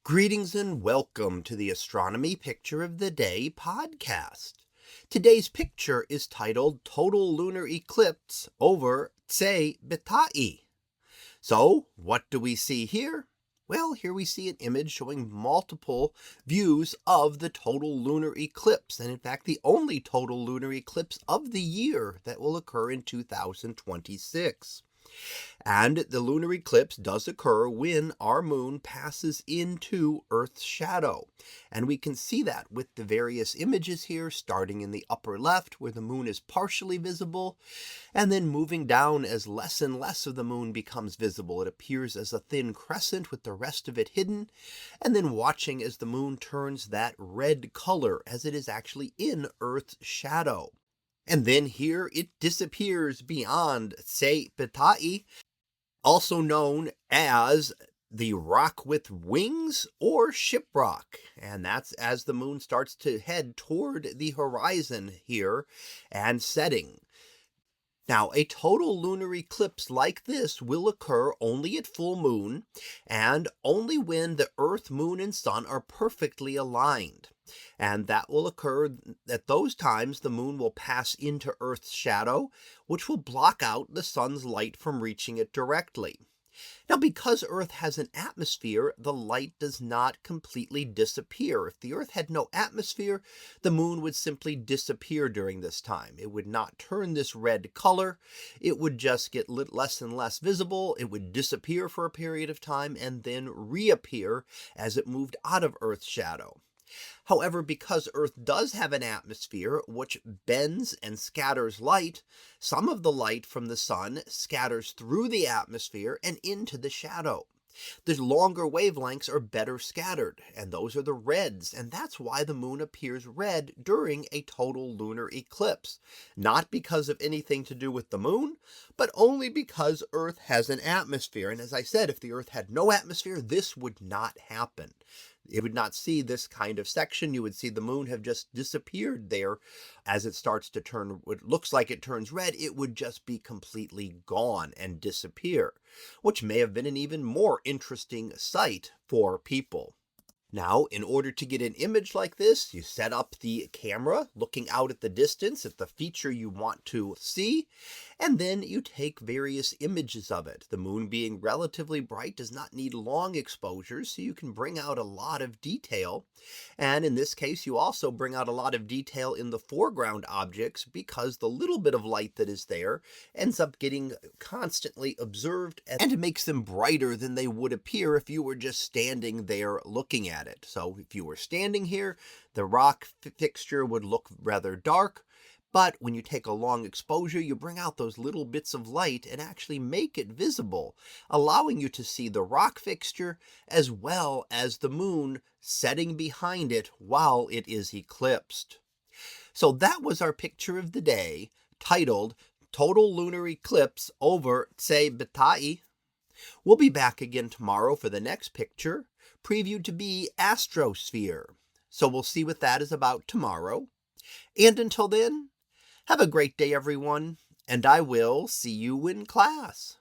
Greetings and welcome to the Astronomy Picture of the Day podcast. Today's picture is titled Total Lunar Eclipse over Tsé Bit'a'í. So, what do we see here? Well, here we see an image showing multiple views of the total lunar eclipse, and in fact the only total lunar eclipse of the year that will occur in 2026. And the lunar eclipse does occur when our moon passes into Earth's shadow. And we can see that with the various images here, starting in the upper left where the moon is partially visible, and then moving down as less and less of the moon becomes visible. It appears as a thin crescent with the rest of it hidden, and then watching as the moon turns that red color as it is actually in Earth's shadow. And then here it disappears beyond Tsé Bit'a'í, also known as the rock with wings or shiprock. And that's as the moon starts to head toward the horizon here and setting. Now, a total lunar eclipse like this will occur only at full moon and only when the Earth, moon, and sun are perfectly aligned. And that will occur at those times. The moon will pass into Earth's shadow, which will block out the sun's light from reaching it directly. Now, because Earth has an atmosphere, the light does not completely disappear. If the Earth had no atmosphere, the moon would simply disappear during this time. It would not turn this red color. It would just get less and less visible. It would disappear for a period of time and then reappear as it moved out of Earth's shadow. However, because Earth does have an atmosphere which bends and scatters light, some of the light from the sun scatters through the atmosphere and into the shadow. The longer wavelengths are better scattered, and those are the reds, and that's why the moon appears red during a total lunar eclipse. Not because of anything to do with the moon, but only because Earth has an atmosphere. And as I said, if the Earth had no atmosphere, this would not happen. It would not see this kind of section. You would see the moon have just disappeared there as it starts to turn, what looks like it turns red. It would just be completely gone and disappear, which may have been an even more interesting sight for people. Now, in order to get an image like this, you set up the camera looking out at the distance at the feature you want to see, and then you take various images of it. The moon being relatively bright does not need long exposures, so you can bring out a lot of detail. And in this case, you also bring out a lot of detail in the foreground objects because the little bit of light that is there ends up getting constantly observed, and it makes them brighter than they would appear if you were just standing there looking at it. So if you were standing here, the rock fixture would look rather dark, but when you take a long exposure, you bring out those little bits of light and actually make it visible, allowing you to see the rock fixture as well as the moon setting behind it while it is eclipsed. So that was our picture of the day, titled Total Lunar Eclipse over Tsé Bit'a'í. We'll be back again tomorrow for the next picture, previewed to be Astrosphere. So we'll see what that is about tomorrow. And until then, have a great day, everyone, and I will see you in class.